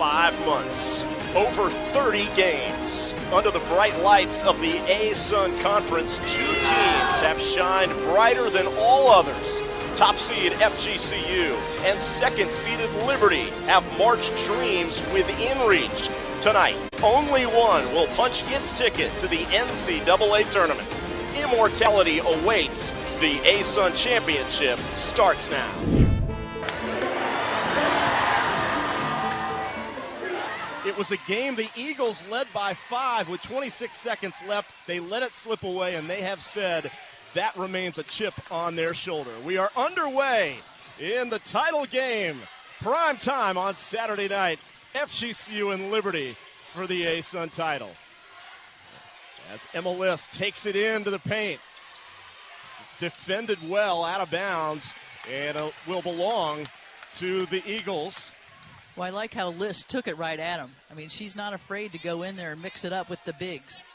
5 months, over 30 games. Under the bright lights of the ASUN Conference, 2 teams have shined brighter than all others. Top seed FGCU and second-seeded Liberty have marched dreams within reach. Tonight, only one will punch its ticket to the NCAA Tournament. Immortality awaits. The ASUN Championship starts now. It was a game the Eagles led by 5 with 26 seconds left. They let it slip away, and they have said that remains a chip on their shoulder. We are underway in the title game. Prime time on Saturday night. FGCU and Liberty for the ASUN title. As Emma List takes it into the paint. Defended well out of bounds, and will belong to the Eagles. Well, I like how List took it right at him. I mean, she's not afraid to go in there and mix it up with the bigs.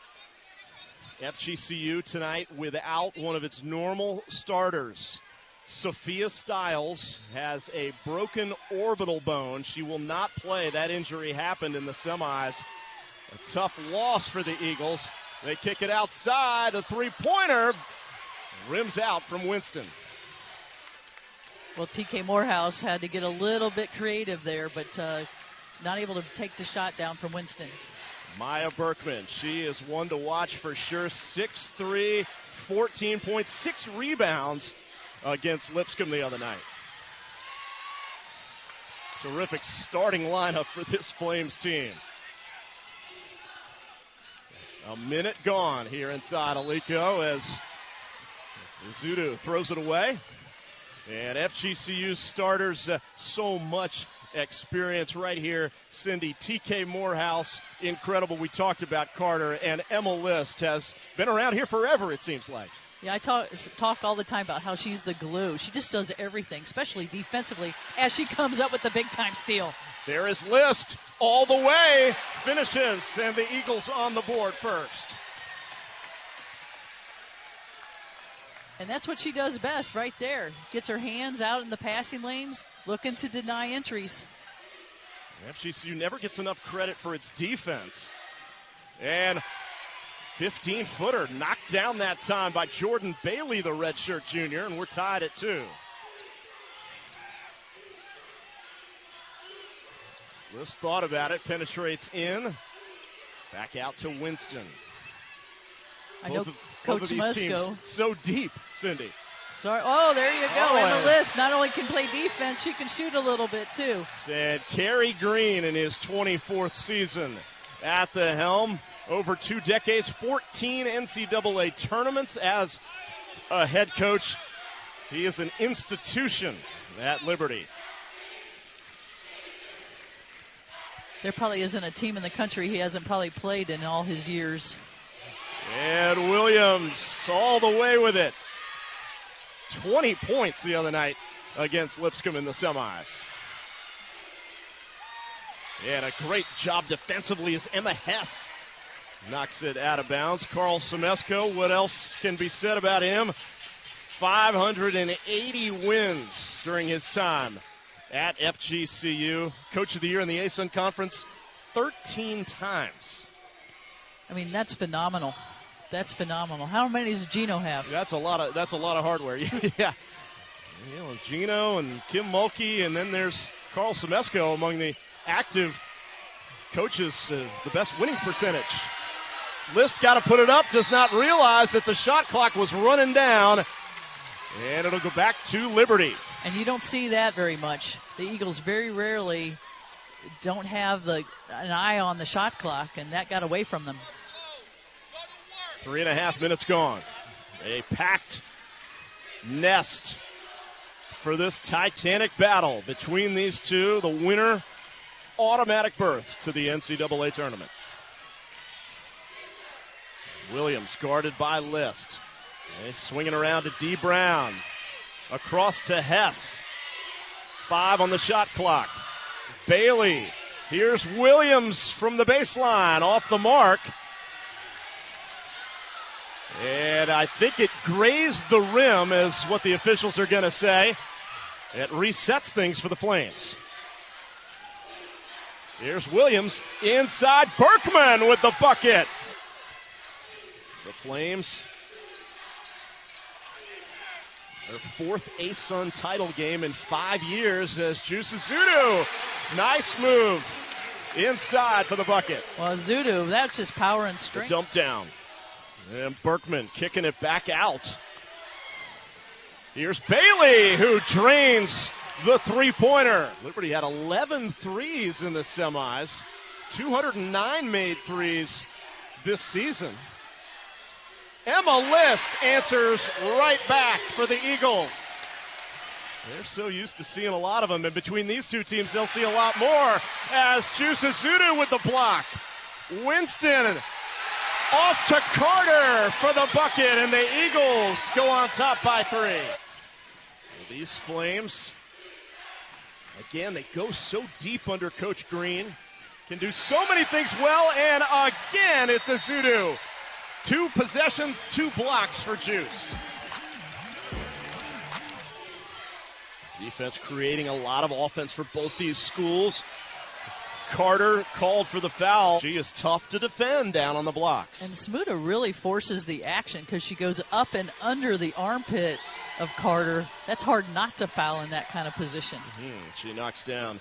FGCU tonight without one of its normal starters. Sophia Stiles has a broken orbital bone. She will not play. That injury happened in the semis. A tough loss for the Eagles. They kick it outside. A three-pointer rims out from Winston. Well, TK Morehouse had to get a little bit creative there, but not able to take the shot down from Winston. Maya Berkman, she is one to watch for sure. 6'3", 14 points, 6 rebounds against Lipscomb the other night. Terrific starting lineup for this Flames team. A minute gone here inside Alico as Zudu throws it away. And FGCU's starters, so much experience right here. Cindy, TK Morehouse, incredible. We talked about Carter, and Emma List has been around here forever, it seems like. Yeah, I talk all the time about how she's the glue. She just does everything, especially defensively, as she comes up with the big-time steal. There is List all the way, finishes, and the Eagles on the board first. And that's what she does best right there. Gets her hands out in the passing lanes, looking to deny entries. FGCU never gets enough credit for its defense. And 15-footer knocked down that time by Jordan Bailey, the redshirt junior, and we're tied at 2. List thought about it, penetrates in. Back out to Winston. I know both Coach of these Musco. teams so deep, Cindy. Sorry. Oh, there you go. Emma List not only can play defense, she can shoot a little bit too. And Kerry Green in his 24th season at the helm. Over 2 decades, 14 NCAA tournaments as a head coach. He is an institution at Liberty. There probably isn't a team in the country he hasn't probably played in all his years. And Williams all the way with it. 20 points the other night against Lipscomb in the semis. And a great job defensively as Emma Hess knocks it out of bounds. Carl Semesco, what else can be said about him? 580 wins during his time at FGCU. Coach of the Year in the ASUN Conference 13 times. I mean, that's phenomenal. That's phenomenal. How many does Gino have? That's a lot of hardware. Yeah. You know, Gino and Kim Mulkey, and then there's Carl Semesco among the active coaches, the best winning percentage. List got to put it up, does not realize that the shot clock was running down, and it'll go back to Liberty. And you don't see that very much. The Eagles very rarely don't have an eye on the shot clock, and that got away from them. 3.5 minutes gone. A packed nest for this titanic battle between these two. The winner, automatic berth to the NCAA tournament. Williams guarded by List. Swinging around to D. Brown. Across to Hess. 5 on the shot clock. Bailey. Here's Williams from the baseline. Off the mark. And I think it grazed the rim, is what the officials are going to say. It resets things for the Flames. Here's Williams inside. Berkman with the bucket. The Flames, their fourth ASUN title game in 5 years as Jusuzudu. Nice move inside for the bucket. Well, Zudu, that's just power and strength. The dump down. And Berkman kicking it back out. Here's Bailey, who drains the three-pointer. Liberty had 11 threes in the semis. 209 made threes this season. Emma List answers right back for the Eagles. They're so used to seeing a lot of them, and between these two teams, they'll see a lot more as Jusuzudu with the block. Winston off to Carter for the bucket, and the Eagles go on top by 3. Well, these Flames, again, they go so deep under Coach Green, can do so many things well, and again, it's Azudu. 2 possessions, 2 blocks for Juice. Defense creating a lot of offense for both these schools. Carter called for the foul. She is tough to defend down on the blocks. And Smuda really forces the action because she goes up and under the armpit of Carter. That's hard not to foul in that kind of position. She knocks down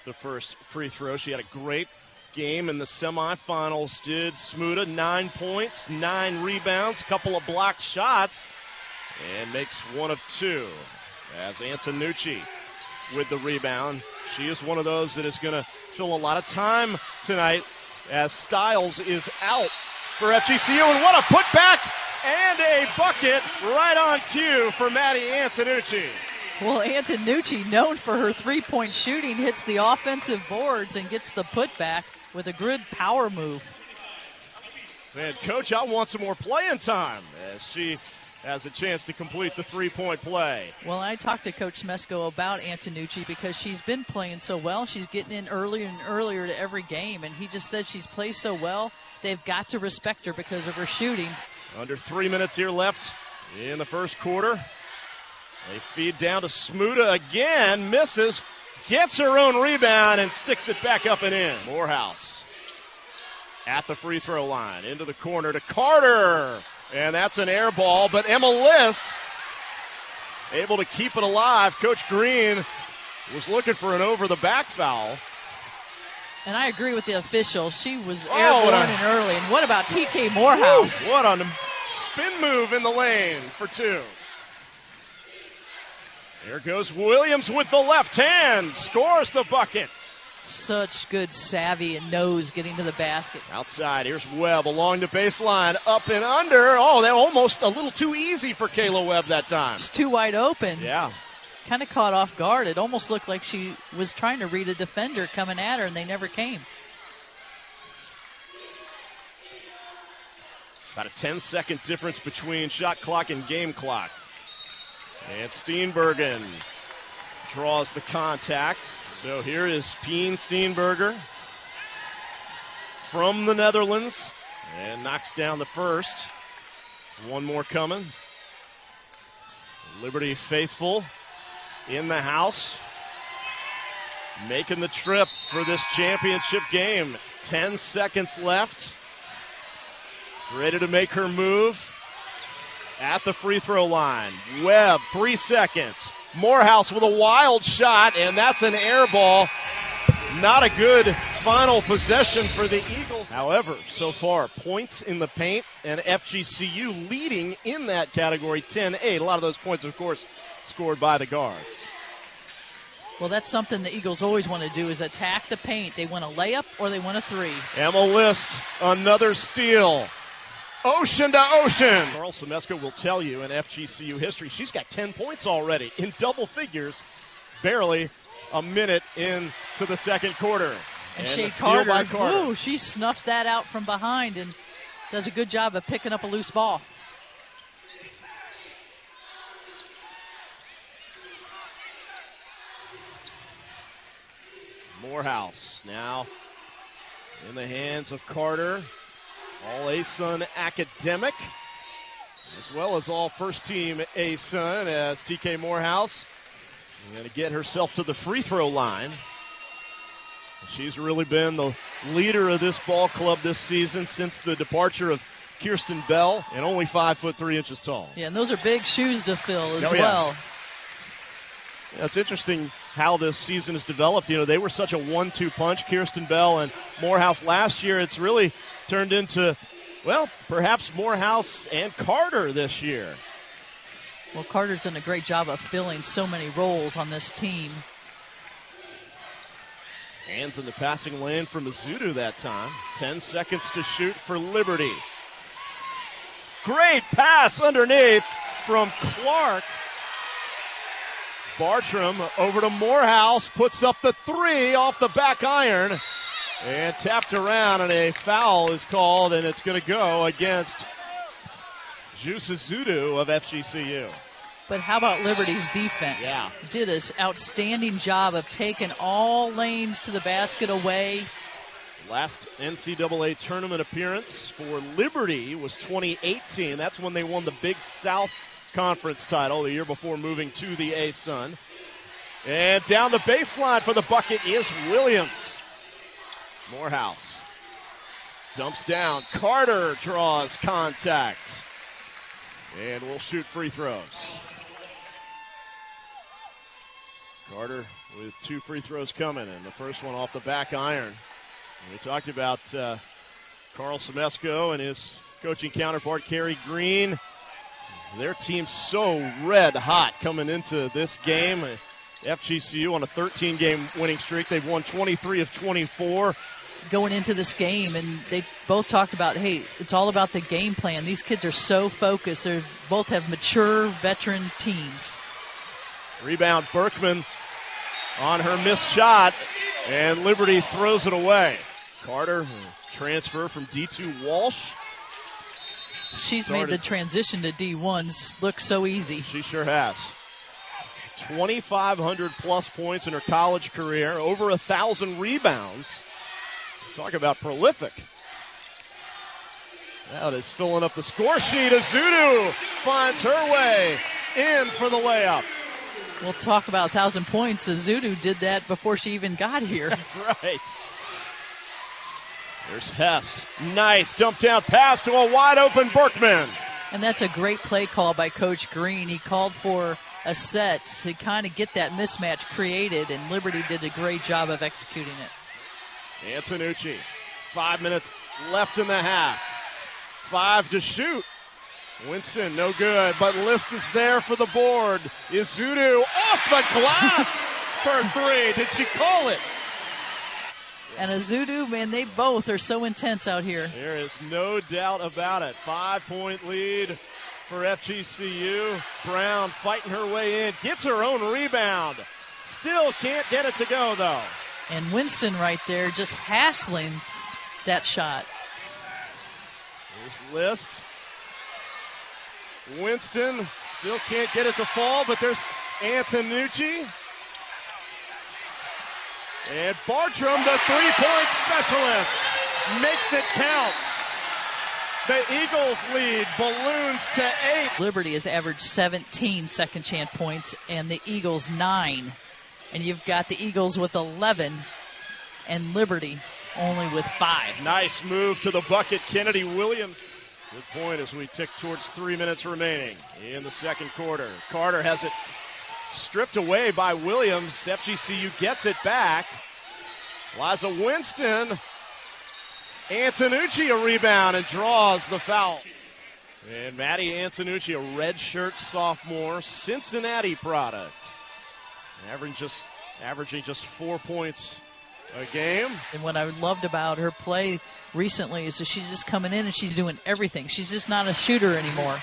the first free throw. She had a great game in the semifinals, did Smuda. 9 points, 9 rebounds, couple of blocked shots, and makes 1 of 2. As Antonucci with the rebound. She is one of those that is going to fill a lot of time tonight as Stiles is out for FGCU. And what a putback and a bucket right on cue for Maddie Antonucci. Well, Antonucci, known for her three-point shooting, hits the offensive boards and gets the putback with a good power move. And, Coach, I want some more playing time as she has a chance to complete the three-point play. Well, I talked to Coach Smesko about Antonucci because she's been playing so well. She's getting in earlier and earlier to every game, and he just said she's played so well, they've got to respect her because of her shooting. Under 3 minutes here left in the first quarter. They feed down to Smuda again, misses, gets her own rebound, and sticks it back up and in. Morehouse at the free throw line, into the corner to Carter. And that's an air ball, but Emma List able to keep it alive. Coach Green was looking for an over-the-back foul. And I agree with the official. She was airborne and early. And what about TK Morehouse? What a spin move in the lane for 2. There goes Williams with the left hand. Scores the bucket. Such good savvy and nose getting to the basket. Outside, here's Webb along the baseline, up and under. Oh, that almost a little too easy for Kayla Webb that time. It's too wide open. Yeah. Kind of caught off guard. It almost looked like she was trying to read a defender coming at her, and they never came. About a 10-second difference between shot clock and game clock. And Steenbergen draws the contact. So here is Pien Steenberger from the Netherlands and knocks down the first. One more coming. Liberty faithful in the house, making the trip for this championship game. 10 seconds left. Ready to make her move at the free throw line. Webb, 3 seconds. Morehouse with a wild shot, and that's an air ball. Not a good final possession for the Eagles. However, so far, points in the paint, and FGCU leading in that category 10-8. A lot of those points, of course, scored by the guards. Well, that's something the Eagles always want to do is attack the paint. They want a layup or they want a 3. Emma List, another steal. Ocean to ocean. Carl Semesco will tell you in FGCU history, she's got 10 points already in double figures, barely a minute into the second quarter. And Shea Carter, she snuffs that out from behind and does a good job of picking up a loose ball. Morehouse now in the hands of Carter. All ASUN academic, as well as all first-team ASUN, as TK Morehouse is going to get herself to the free throw line. She's really been the leader of this ball club this season since the departure of Kirsten Bell, and only 5'3" tall. Yeah, and those are big shoes to fill as yeah. well. Yeah, it's interesting how this season has developed. You know, they were such a 1-2 punch, Kirsten Bell and Morehouse last year. It's really turned into, well, perhaps Morehouse and Carter this year. Well, Carter's done a great job of filling so many roles on this team. Hands in the passing lane for Mizudu that time. 10 seconds to shoot for Liberty. Great pass underneath from Clark. Bartram over to Morehouse, puts up the three off the back iron, and tapped around, and a foul is called, and it's going to go against Jusuzudu of FGCU. But how about Liberty's defense? Yeah. Did an outstanding job of taking all lanes to the basket away. Last NCAA tournament appearance for Liberty was 2018. That's when they won the Big South Conference title the year before moving to the ASUN. And down the baseline for the bucket is Williams. Morehouse dumps down. Carter draws contact and will shoot free throws. Carter with 2 free throws coming, and the first one off the back iron. We talked about Carl Semesco and his coaching counterpart, Kerry Green. Their team's so red hot coming into this game. FGCU on a 13-game winning streak. They've won 23 of 24. Going into this game, and they both talked about, hey, it's all about the game plan. These kids are so focused. They both have mature veteran teams. Rebound, Berkman on her missed shot, and Liberty throws it away. Carter, transfer from D2 Walsh. She's made the transition to D1s look so easy. She sure has. 2,500 plus points in her college career, over 1,000 rebounds. Talk about prolific. That is filling up the score sheet. Azudu finds her way in for the layup. We'll talk about 1,000 points. Azudu did that before she even got here. That's right. There's Hess. Nice dump down pass to a wide open Berkman. And that's a great play call by Coach Green. He called for a set to kind of get that mismatch created, and Liberty did a great job of executing it. Antonucci, 5 minutes left in the half. 5 to shoot. Winston, no good, but List is there for the board. Izudu off the glass for 3. Did she call it? And Azudu, man, they both are so intense out here. There is no doubt about it. 5-point lead for FGCU. Brown fighting her way in, gets her own rebound. Still can't get it to go, though. And Winston right there just hassling that shot. Here's List. Winston still can't get it to fall, but there's Antonucci. And Bartram, the three-point specialist, makes it count. The Eagles lead balloons to 8. Liberty has averaged 17 second-chance points, and the Eagles 9. And you've got the Eagles with 11, and Liberty only with 5. Nice move to the bucket, Kennedy Williams. Good point as we tick towards 3 minutes remaining in the second quarter. Carter has it stripped away by Williams. FGCU gets it back. Liza Winston. Antonucci a rebound and draws the foul. And Maddie Antonucci, a redshirt sophomore, Cincinnati product. Averaging just 4 points a game. And what I loved about her play recently is that she's just coming in and she's doing everything. She's just not a shooter anymore.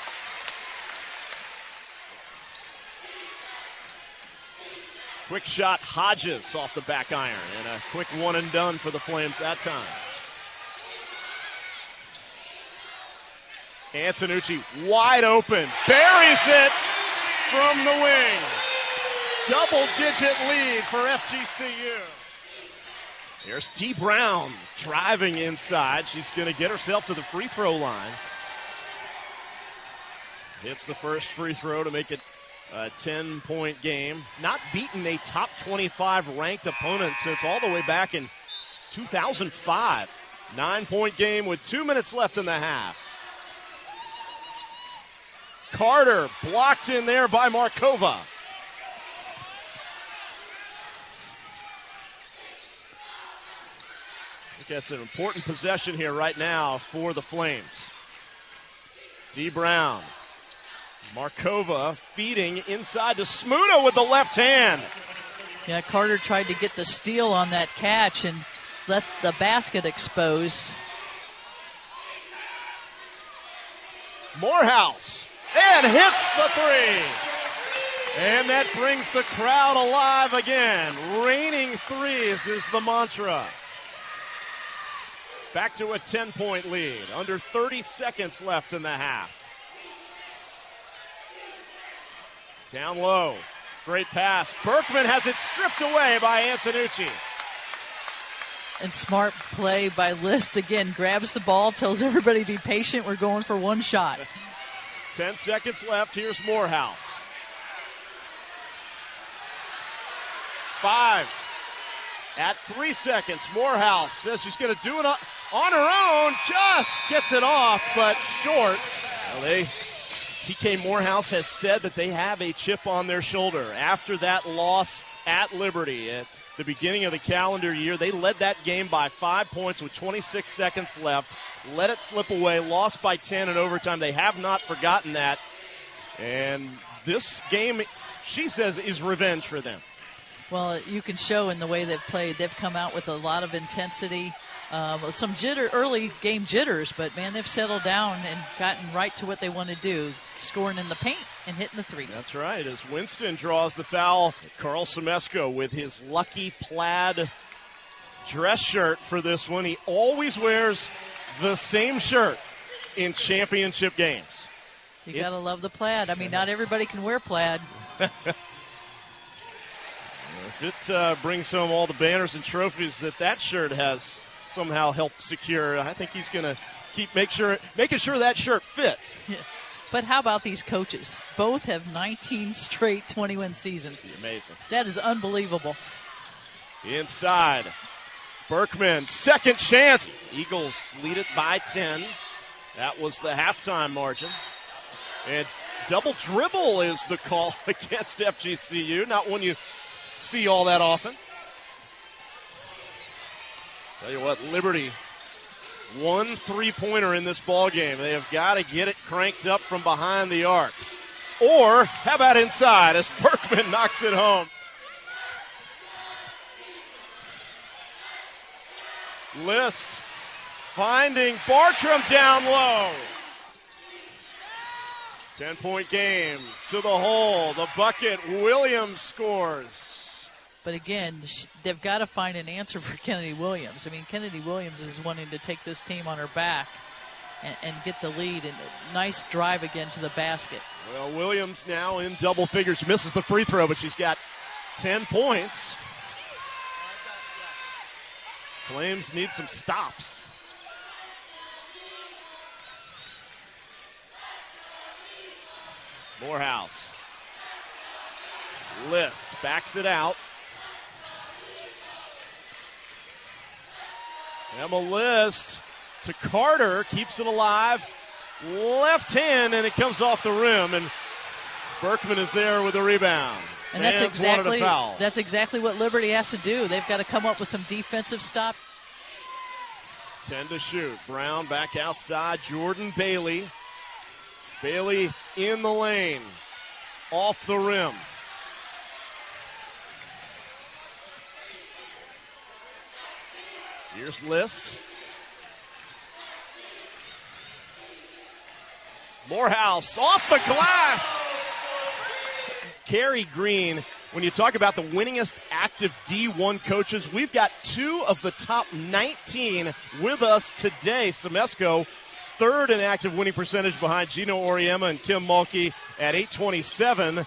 Quick shot, Hodges off the back iron, and a quick one and done for the Flames that time. Antonucci wide open, buries it from the wing. Double-digit lead for FGCU. Here's T. Brown driving inside. She's going to get herself to the free throw line. Hits the first free throw to make it a 10-point game. Not beaten a top 25 ranked opponent since all the way back in 2005. 9-point game with 2 minutes left in the half. Carter blocked in there by Markova. I think that's an important possession here right now for the Flames. D. Brown. Markova feeding inside to Smuda with the left hand. Yeah, Carter tried to get the steal on that catch and left the basket exposed. Morehouse, and hits the three. And that brings the crowd alive again. Raining threes is the mantra. Back to a 10-point lead. Under 30 seconds left in the half. Down low. Great pass. Berkman has it stripped away by Antonucci. And smart play by List again. Grabs the ball, tells everybody to be patient. We're going for one shot. 10 seconds left. Here's Morehouse. 5. At 3 seconds, Morehouse says she's going to do it on her own. Just gets it off, but short. Well, TK Morehouse has said that they have a chip on their shoulder after that loss at Liberty at the beginning of the calendar year. They led that game by 5 points with 26 seconds left, let it slip away, lost by 10 in overtime. They have not forgotten that. And this game, she says, is revenge for them. Well, you can show in the way they've played. They've come out with a lot of intensity, some early game jitters, but, man, they've settled down and gotten right to what they want to do, scoring in the paint and hitting the threes. That's right. As Winston draws the foul, Carl Semesco with his lucky plaid dress shirt for this one. He always wears the same shirt in championship games. You got to love the plaid. I mean, not everybody can wear plaid. If it brings home all the banners and trophies that shirt has somehow helped secure, I think he's going to keep making sure that shirt fits. Yeah. But how about these coaches? Both have 19 straight 20-win seasons. Amazing. That is unbelievable. Inside. Berkman, second chance. Eagles lead it by 10. That was the halftime margin. And double dribble is the call against FGCU. Not one you see all that often. Tell you what, Liberty, 1 3-pointer in this ball game. They have got to get it cranked up from behind the arc. Or how about inside as Berkman knocks it home? List finding Bartram down low. 10-point game to the hole. The bucket, Williams scores. But again, they've got to find an answer for Kennedy Williams. I mean, Kennedy Williams is wanting to take this team on her back and get the lead. And a nice drive again to the basket. Well, Williams now in double figures. She misses the free throw, but she's got 10 points. Flames need some stops. Morehouse. List backs it out. Emma List to Carter, keeps it alive. Left hand, and it comes off the rim, and Berkman is there with the rebound. And that's exactly what Liberty has to do. They've got to come up with some defensive stops. 10 to shoot. Brown back outside. Jordan Bailey. Bailey in the lane. Off the rim. Here's List. Morehouse off the glass. Carrie Green, when you talk about the winningest active D1 coaches, we've got 2 of the top 19 with us today. Semesco, third in active winning percentage behind Gino Oriema and Kim Mulkey at 827.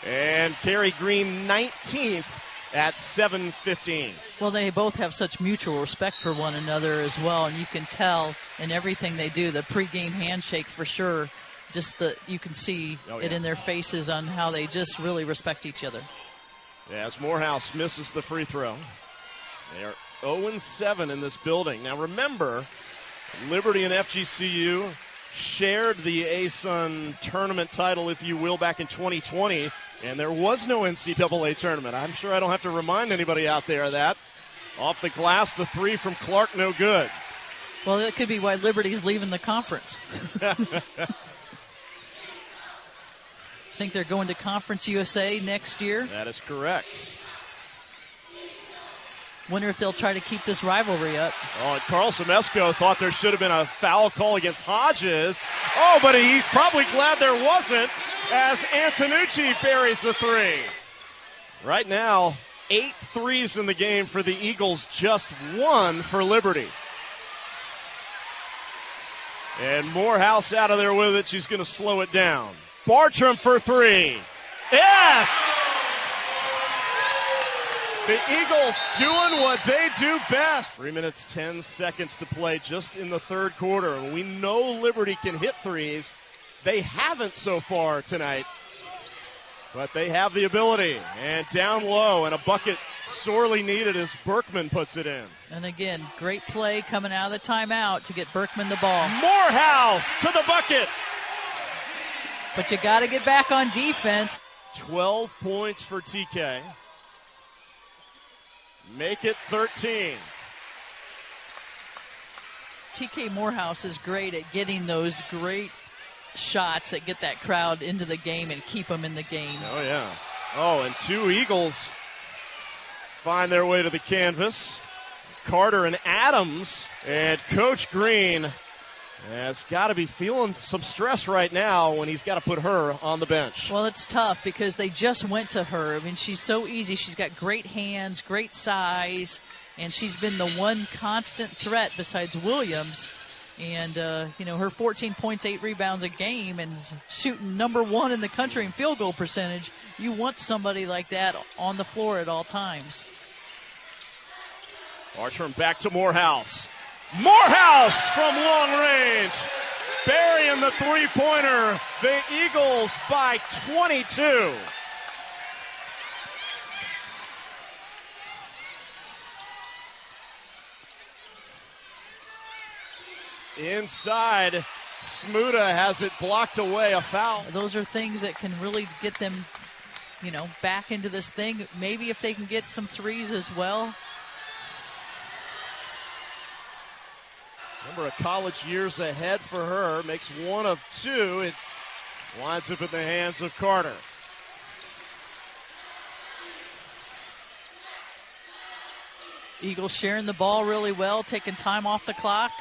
And Carrie Green, 19th at 715. Well, they both have such mutual respect for one another as well, and you can tell in everything they do, the pregame handshake for sure, you can see it in their faces on how they just really respect each other. As Morehouse misses the free throw. They are 0-7 in this building. Now remember, Liberty and FGCU shared the ASUN tournament title, if you will, back in 2020, and there was no NCAA tournament. I'm sure I don't have to remind anybody out there of that. Off the glass, the three from Clark, no good. Well, that could be why Liberty's leaving the conference. I think they're going to Conference USA next year. That is correct. Wonder if they'll try to keep this rivalry up. Oh, and Carl Semesco thought there should have been a foul call against Hodges. Oh, but he's probably glad there wasn't, as Antonucci buries the three. Right now, 8 threes in the game for the Eagles, just 1 for Liberty. And Morehouse out of there with it. She's going to slow it down. Bartram for 3. Yes! The Eagles doing what they do best. 3 minutes, 10 seconds to play just in the third quarter. We know Liberty can hit threes. They haven't so far tonight, but they have the ability. And down low, and a bucket sorely needed as Berkman puts it in. And again, great play coming out of the timeout to get Berkman the ball. Morehouse to the bucket. But you got to get back on defense. 12 points for TK. Make it 13. TK Morehouse is great at getting those great shots that get that crowd into the game and keep them in the game. Oh, yeah. Oh, and 2 Eagles find their way to the canvas. Carter and Adams. And Coach Green has got to be feeling some stress right now when he's got to put her on the bench. Well, it's tough because they just went to her. I mean, she's so easy. She's got great hands, great size, and she's been the one constant threat besides Williams. And, her 14 points, 8 rebounds a game, and shooting number 1 in the country in field goal percentage. You want somebody like that on the floor at all times. Bartram back to Morehouse. Morehouse from long range, burying the three-pointer. The Eagles by 22. Inside, Smuda has it blocked away, a foul. Those are things that can really get them, back into this thing. Maybe if they can get some threes as well. Number of college years ahead for her. Makes 1 of 2. It winds up in the hands of Carter. Eagles sharing the ball really well, taking time off the clock.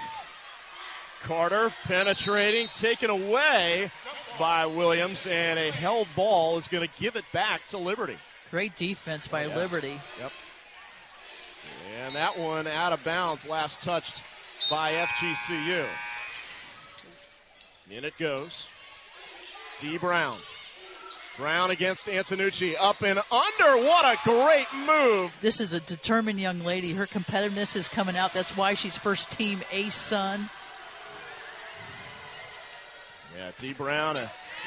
Carter penetrating, taken away by Williams, and a held ball is going to give it back to Liberty. Great defense by Liberty. Yep. And that one out of bounds, last touched by FGCU. In it goes. D. Brown. Brown against Antonucci. Up and under. What a great move. This is a determined young lady. Her competitiveness is coming out. That's why she's first team ASUN. Yeah, D. Brown,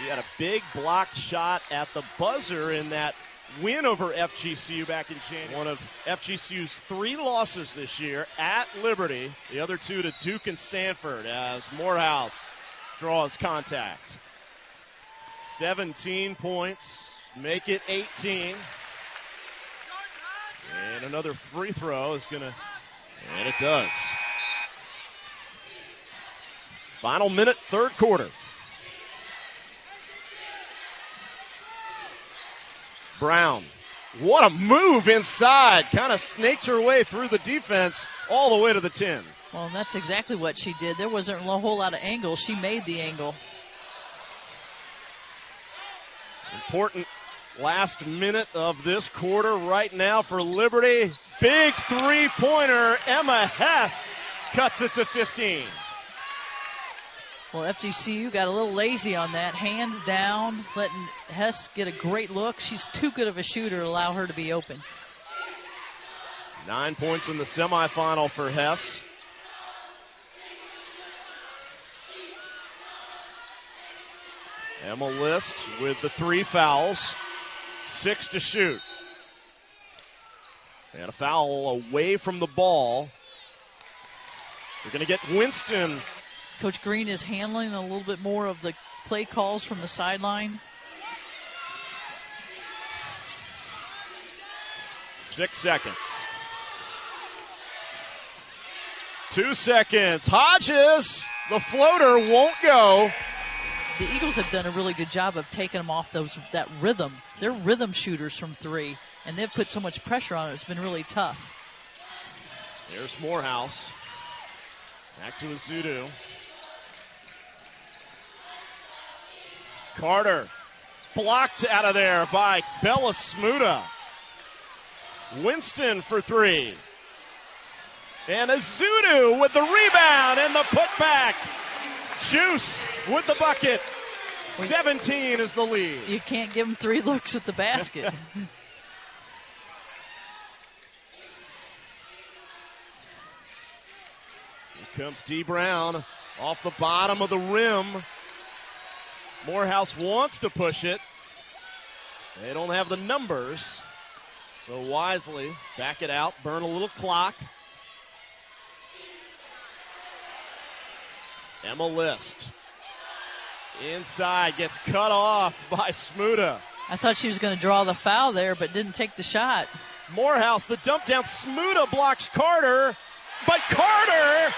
he had a big blocked shot at the buzzer in that win over FGCU back in January. One of FGCU's 3 losses this year at Liberty. The other 2 to Duke and Stanford as Morehouse draws contact. 17 points, make it 18. And another free throw is going to, and it does. Final minute, third quarter. Brown. What a move inside. Kind of snaked her way through the defense all the way to the 10. Well, that's exactly what she did. There wasn't a whole lot of angle. She made the angle. Important last minute of this quarter right now for Liberty. Big three-pointer. Emma Hess cuts it to 15. Well, FGCU got a little lazy on that. Hands down, letting Hess get a great look. She's too good of a shooter to allow her to be open. 9 points in the semifinal for Hess. Emma List with the 3 fouls. 6 to shoot. And a foul away from the ball. You're going to get Winston. Coach Green is handling a little bit more of the play calls from the sideline. 6 seconds. 2 seconds. Hodges, the floater won't go. The Eagles have done a really good job of taking them off that rhythm. They're rhythm shooters from three, and they've put so much pressure on it. It's been really tough. There's Morehouse. Back to Azudu. Carter blocked out of there by Bella Smuda. Winston for three. And Azudu with the rebound and the putback. Juice with the bucket. 17 is the lead. You can't give them 3 looks at the basket. Here comes D. Brown off the bottom of the rim. Morehouse wants to push it. They don't have the numbers. So wisely, back it out, burn a little clock. Emma List. Inside, gets cut off by Smuda. I thought she was going to draw the foul there, but didn't take the shot. Morehouse, the dump down. Smuda blocks Carter. But Carter,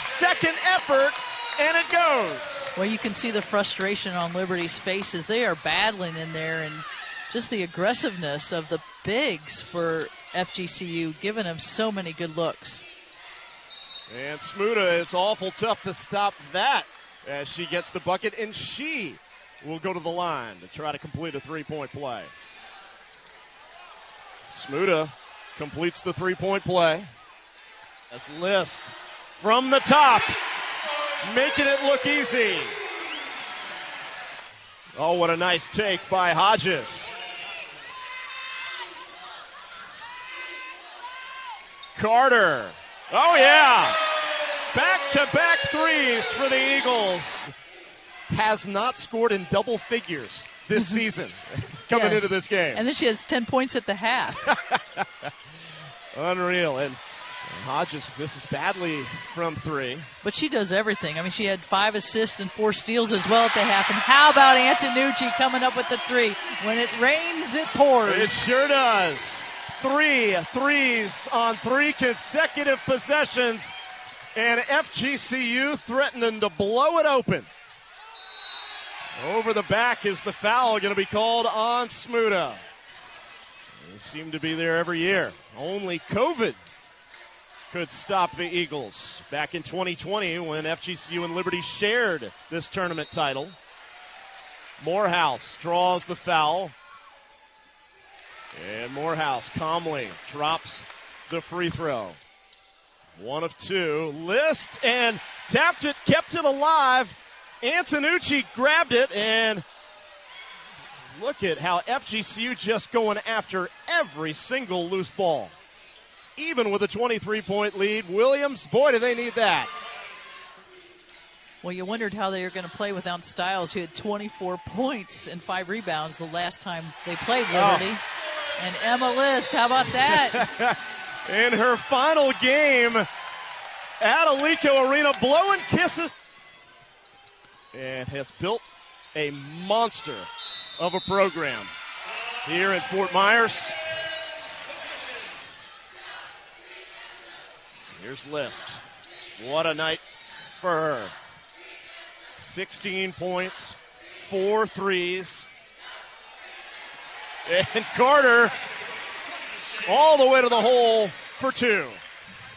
second effort, and it goes. Well, you can see the frustration on Liberty's faces. They are battling in there, and just the aggressiveness of the bigs for FGCU, giving them so many good looks. And Smuda, it's awful tough to stop that as she gets the bucket, and she will go to the line to try to complete a three-point play. Smuda completes the three-point play. As List from the top, making it look easy. Oh, what a nice take by Hodges. Carter. Oh, yeah. Back-to-back threes for the Eagles. Has not scored in double figures this season coming into this game. And then she has 10 points at the half. Unreal. And Hodges misses badly from three. But she does everything. I mean, she had 5 assists and 4 steals as well at the half. And how about Antonucci coming up with the three? When it rains, it pours. It sure does. 3 threes on 3 consecutive possessions. And FGCU threatening to blow it open. Over the back is the foul going to be called on Smuda. They seem to be there every year. Only COVID could stop the Eagles back in 2020 when FGCU and Liberty shared this tournament title. Morehouse draws the foul. And Morehouse calmly drops the free throw. 1 of 2. List and tapped it, kept it alive. Antonucci grabbed it, and look at how FGCU just going after every single loose ball. Even with a 23-point lead, Williams, boy, do they need that. Well, you wondered how they were going to play without Stiles, who had 24 points and 5 rebounds the last time they played Liberty. Oh. And Emma List, how about that? In her final game at Alico Arena, blowing kisses. And has built a monster of a program here in Fort Myers. Here's List. What a night for her. 16 points, 4 threes. And Carter all the way to the hole for 2.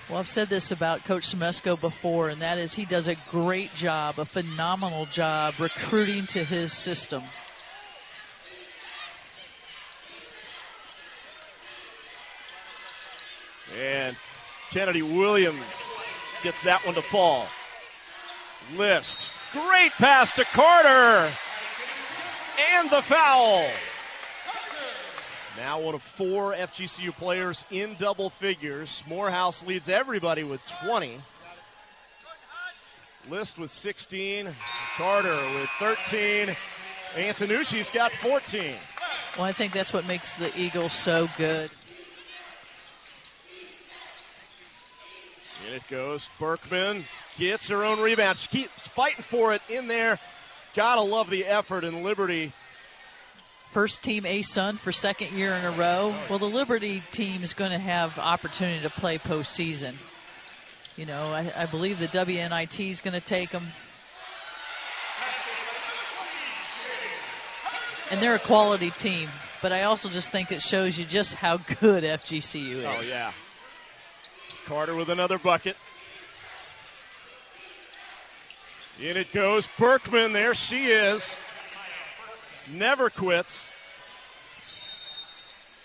Well, I've said this about Coach Semesco before, and that is he does a great job, a phenomenal job recruiting to his system. And Kennedy Williams gets that one to fall. List. Great pass to Carter. And the foul. Now one of 4 FGCU players in double figures. Morehouse leads everybody with 20. List with 16. Carter with 13. Antonucci's got 14. Well, I think that's what makes the Eagles so good. In it goes. Berkman gets her own rebound. She keeps fighting for it in there. Gotta love the effort in Liberty. First team ASUN for second year in a row. Well, the Liberty team is going to have opportunity to play postseason. You know, I believe the WNIT is going to take them. And they're a quality team. But I also just think it shows you just how good FGCU is. Oh, yeah. Carter with another bucket. In it goes. Berkman, there she is. Never quits.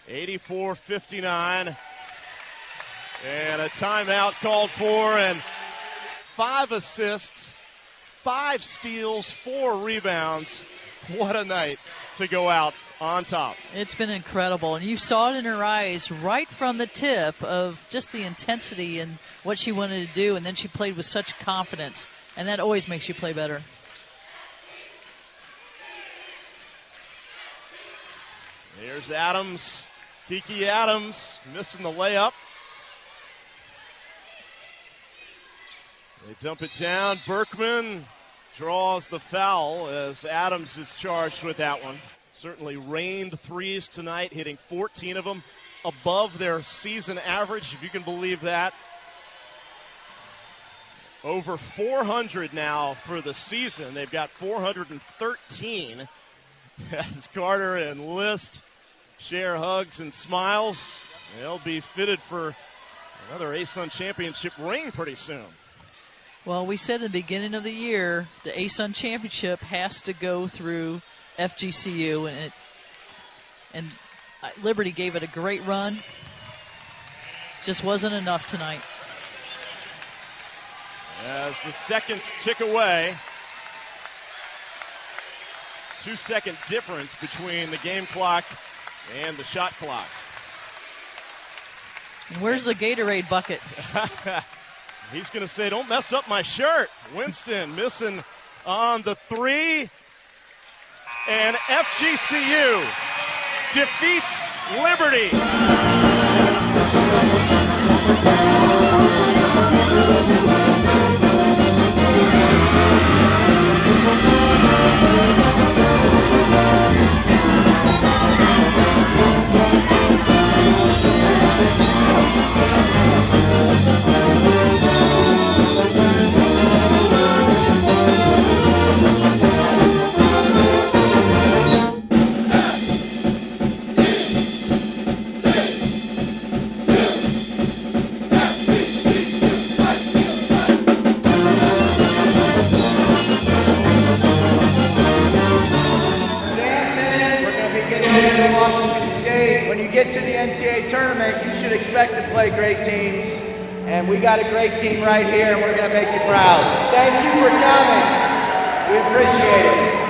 84-59. And a timeout called for, and 5 assists, 5 steals, 4 rebounds. What a night to go out on top. It's been incredible, and you saw it in her eyes right from the tip of just the intensity and what she wanted to do, and then she played with such confidence, and that always makes you play better. Here's Adams, Kiki Adams, missing the layup. They dump it down. Berkman draws the foul as Adams is charged with that one. Certainly rained threes tonight, hitting 14 of them, above their season average, if you can believe that. Over 400 now for the season. They've got 413 as Carter and List share hugs and smiles. They'll be fitted for another ASUN championship ring pretty soon. Well, we said at the beginning of the year the ASUN championship has to go through FGCU, and Liberty gave it a great run. Just wasn't enough tonight. As the seconds tick away, 2-second difference between the game clock and the shot clock. And where's the Gatorade bucket? He's going to say, don't mess up my shirt. Winston missing on the 3. And FGCU defeats Liberty. When you get to the NCAA tournament, you should expect to play great teams. And we got a great team right here, and we're going to make you proud. Thank you for coming. We appreciate it.